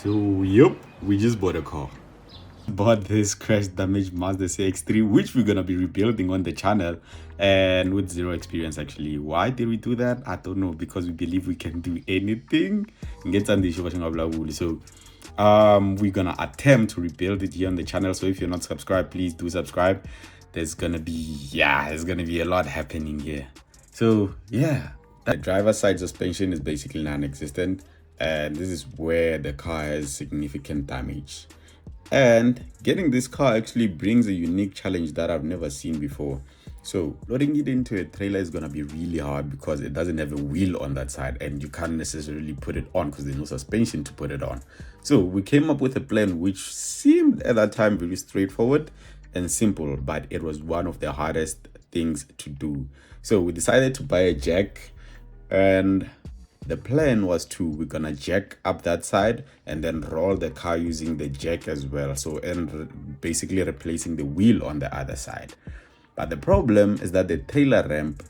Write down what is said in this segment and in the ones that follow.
So, yep, we just bought a car. Bought this crash damaged Mazda CX-3, which we're gonna be rebuilding on the channel, and with zero experience actually. Why did we do that? I don't know, because we believe we can do anything. So we're gonna attempt to rebuild it here on the channel. So if you're not subscribed, please do subscribe. There's gonna be a lot happening here. So yeah, the driver's side suspension is basically non-existent, and this is where the car has significant damage. And getting this car actually brings a unique challenge that I've never seen before. So loading it into a trailer is going to be really hard because it doesn't have a wheel on that side, and you can't necessarily put it on because there's no suspension to put it on. So we came up with a plan which seemed at that time very straightforward and simple, but it was one of the hardest things to do. So we decided to buy a jack, and the plan was we're gonna jack up that side and then roll the car using the jack as well. So, and basically replacing the wheel on the other side. But the problem is that the trailer ramp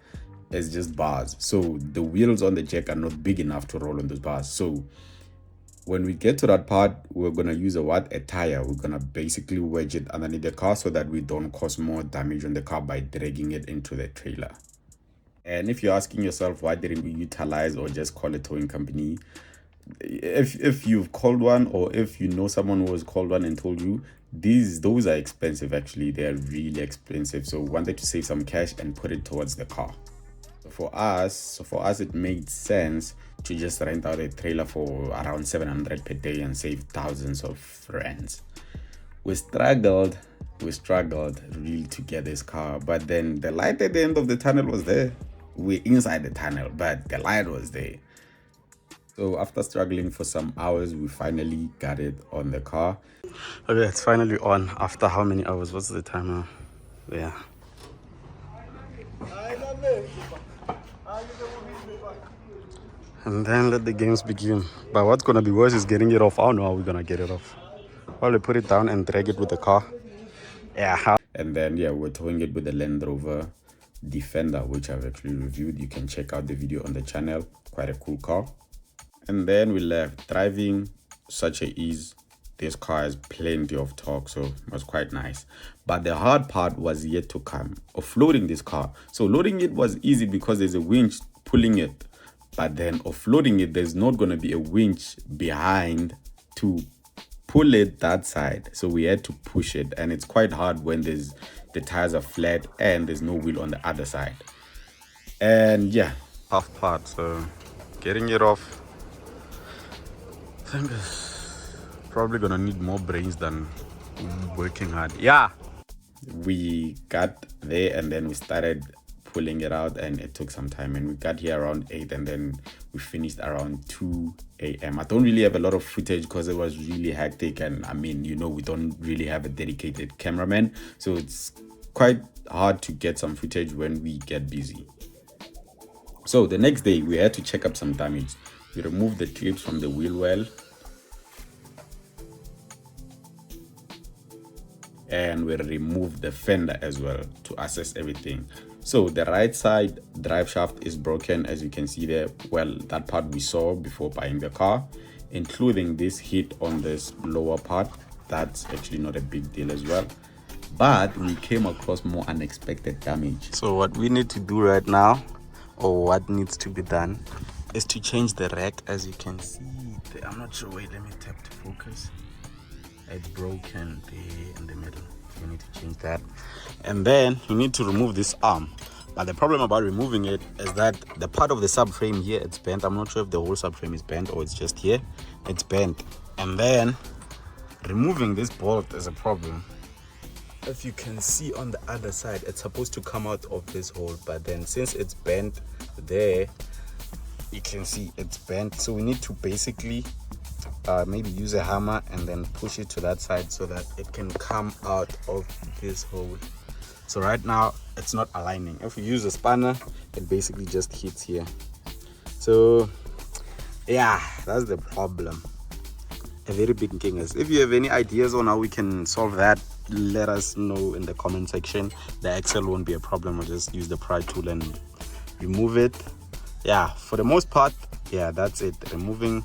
is just bars. So the wheels on the jack are not big enough to roll on those bars. So when we get to that part, we're gonna use a tire. We're gonna basically wedge it underneath the car so that we don't cause more damage on the car by dragging it into the trailer. And if you're asking yourself, why didn't we utilize or just call a towing company? If you've called one, or if you know someone who has called one and told you, those are expensive actually. They are really expensive. So we wanted to save some cash and put it towards the car. So for us, it made sense to just rent out a trailer for around 700 per day and save thousands of rands. We struggled really to get this car, but then the light at the end of the tunnel was there. We're inside the tunnel, but the light was there. So after struggling for some hours, we finally got it on the car. Okay, it's finally on after how many hours? What's the timer? Yeah. And then let the games begin. But what's gonna be worse is getting it off. I don't know how we're gonna get it off. Probably put it down and drag it with the car. Yeah. And then we're towing it with the Land Rover Defender, which I've actually reviewed. You can check out the video on the channel. Quite a cool car. And then we left. Driving such a ease. This car has plenty of torque, so it was quite nice. But the hard part was yet to come, offloading this car. So loading it was easy because there's a winch pulling it. But then offloading it, there's not going to be a winch behind to pull it that side. So we had to push it, and it's quite hard when the tires are flat and there's no wheel on the other side. And tough part. So getting it off, I think it's probably gonna need more brains than working hard. We got there and then we started pulling it out, and it took some time, and we got here around 8 and then we finished around 2 a.m. I don't really have a lot of footage because it was really hectic, and I mean, we don't really have a dedicated cameraman, so it's quite hard to get some footage when we get busy. So the next day we had to check up some damage. We removed the clips from the wheel well, and we removed the fender as well to assess everything. So the right side drive shaft is broken, as you can see there. Well, that part we saw before buying the car, including this hit on this lower part. That's actually not a big deal as well, but we came across more unexpected damage. So what we need to do right now, or what needs to be done, is to change the rack. As you can see there, I'm not sure, wait, let me tap to focus. It's broken there in the middle. You need to change that, and then you need to remove this arm. But the problem about removing it is that the part of the subframe here, it's bent. I'm not sure if the whole subframe is bent or it's just here, it's bent. And then removing this bolt is a problem. If you can see on the other side, it's supposed to come out of this hole, but then since it's bent there, you can see it's bent. So we need to basically maybe use a hammer and then push it to that side so that it can come out of this hole. So right now it's not aligning. If we use a spanner, it basically just hits here. So that's the problem. A very big thing is, if you have any ideas on how we can solve that, let us know in the comment section. The axle won't be a problem. We'll just use the pry tool and remove it. For the most part, that's it. Removing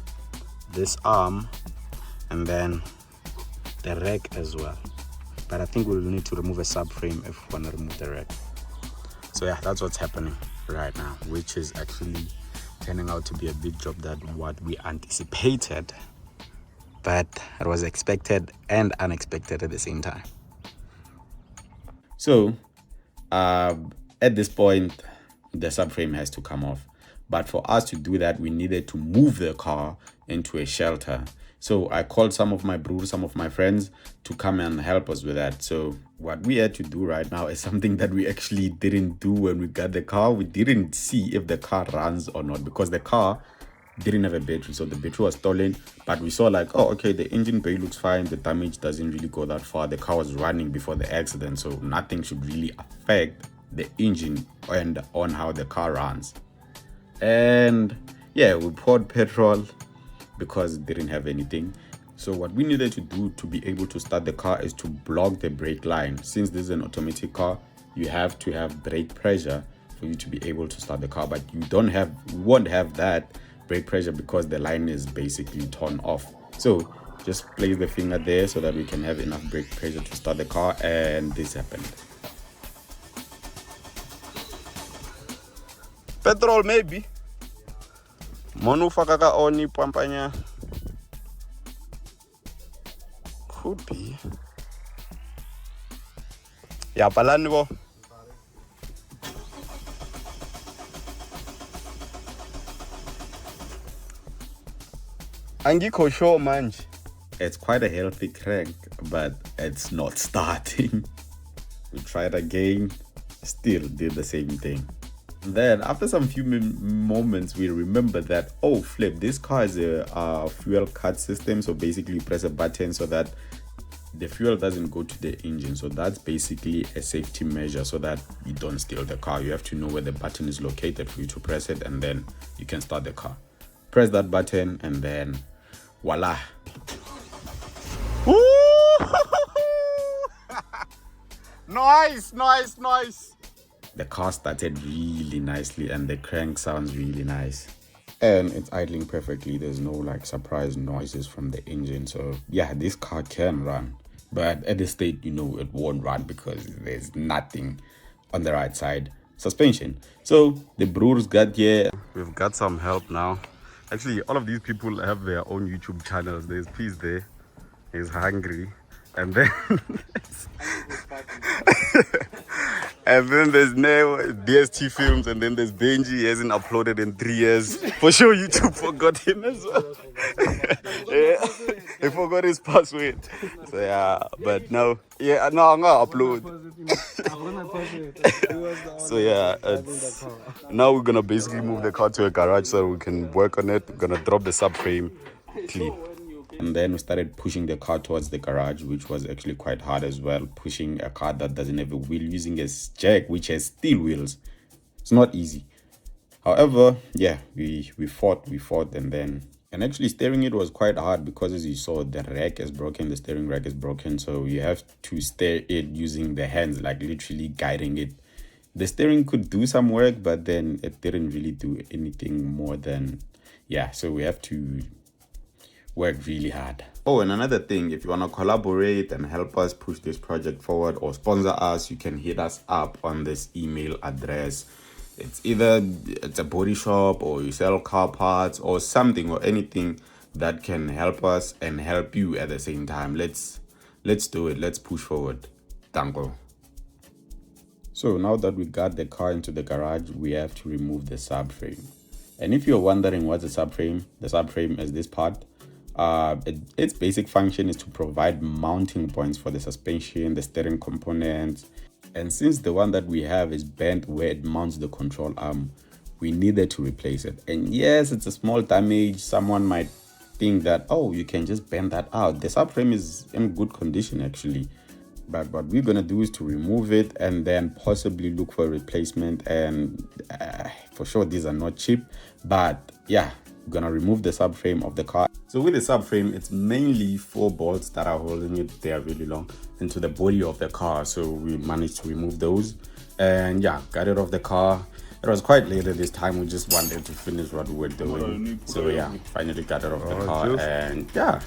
this arm and then the rack as well. But I think we'll need to remove a subframe if we want to remove the rack. So yeah, that's what's happening right now, which is actually turning out to be a big job than what we anticipated, but it was expected and unexpected at the same time. So at this point, the subframe has to come off. But for us to do that, we needed to move the car into a shelter. So I called some of my brothers, some of my friends to come and help us with that. So what we had to do right now is something that we actually didn't do when we got the car. We didn't see if the car runs or not because the car didn't have a battery. So the battery was stolen, but we saw like, oh, okay, the engine bay looks fine. The damage doesn't really go that far. The car was running before the accident. So nothing should really affect the engine and on how the car runs. And yeah, we poured petrol because it didn't have anything. So what we needed to do to be able to start the car is to block the brake line. Since this is an automatic car, you have to have brake pressure for you to be able to start the car, but you won't have that brake pressure because the line is basically torn off. So just place the finger there so that we can have enough brake pressure to start the car, and this happened. Petrol maybe. Monu fakaka oni pampanya. Could be. Ya palani bo. Angikho sure manje. It's quite a healthy crank, but it's not starting. We tried again, still did the same thing. Then after some few moments, we remember that, oh flip, this car is a fuel cut system. So basically you press a button so that the fuel doesn't go to the engine. So that's basically a safety measure so that you don't steal the car. You have to know where the button is located for you to press it, and then you can start the car. Press that button and then voila. Nice. The car started really nicely and the crank sounds really nice. And it's idling perfectly. There's no like surprise noises from the engine. So yeah, this car can run. But at this state, you know, it won't run because there's nothing on the right side. Suspension. So the brewers got here. We've got some help now. Actually, all of these people have their own YouTube channels. There's Peace there. He's hungry. And then and then there's Neo, DST Films, and then there's Benji. He hasn't uploaded in 3 years. For sure YouTube forgot him as well. Yeah, he forgot his password. So yeah, but now, yeah, no, I'm gonna upload. So yeah, now we're gonna basically move the car to a garage so we can work on it. We're gonna drop the subframe clean. And then we started pushing the car towards the garage, which was actually quite hard as well. Pushing a car that doesn't have a wheel using a jack, which has steel wheels. It's not easy. However, yeah, we fought, and actually steering it was quite hard because as you saw, the rack is broken, the steering rack is broken. So you have to steer it using the hands, like literally guiding it. The steering could do some work, but then it didn't really do anything more than, yeah, so we have to work really hard. Oh, and another thing, if you want to collaborate and help us push this project forward or sponsor us, you can hit us up on this email address. It's a body shop, or you sell car parts or something or anything that can help us and help you at the same time. Let's do it. Let's push forward. Danko. So now that we got the car into the garage, we have to remove the subframe. And if you're wondering what's the subframe is this part. Its basic function is to provide mounting points for the suspension, the steering components. And since the one that we have is bent where it mounts the control arm, we needed to replace it. And yes, it's a small damage. Someone might think that, oh, you can just bend that out. The subframe is in good condition actually. But what we're gonna do is to remove it and then possibly look for a replacement. And for sure, these are not cheap. But yeah, we're gonna remove the subframe of the car. So with the subframe, it's mainly 4 bolts that are holding it. They are really long into the body of the car. So we managed to remove those and yeah, got it off the car. It was quite late at this time. We just wanted to finish what we were doing. So yeah, finally got it off the car and yeah,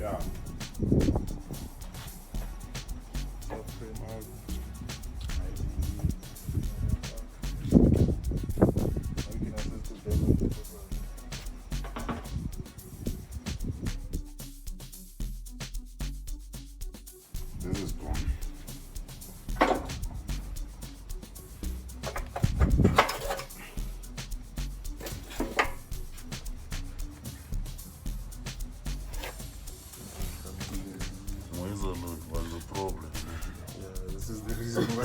Yeah. Top frame out. We can access to them. This is gone. Was the problem. Yeah, this is the reason why.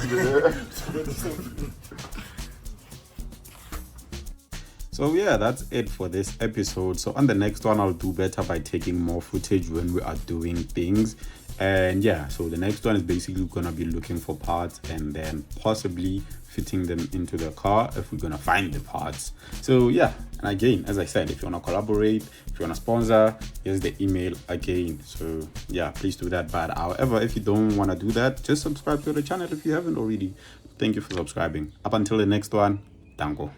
So yeah, that's it for this episode. So on the next one, I'll do better by taking more footage when we are doing things. And yeah, so the next one is basically gonna be looking for parts and then possibly fitting them into the car if we're gonna find the parts. So yeah, and again, as I said, if you wanna collaborate, if you wanna sponsor, here's the email again. So yeah, please do that. But however, if you don't wanna do that, just subscribe to the channel if you haven't already. Thank you for subscribing. Up until the next one, danko.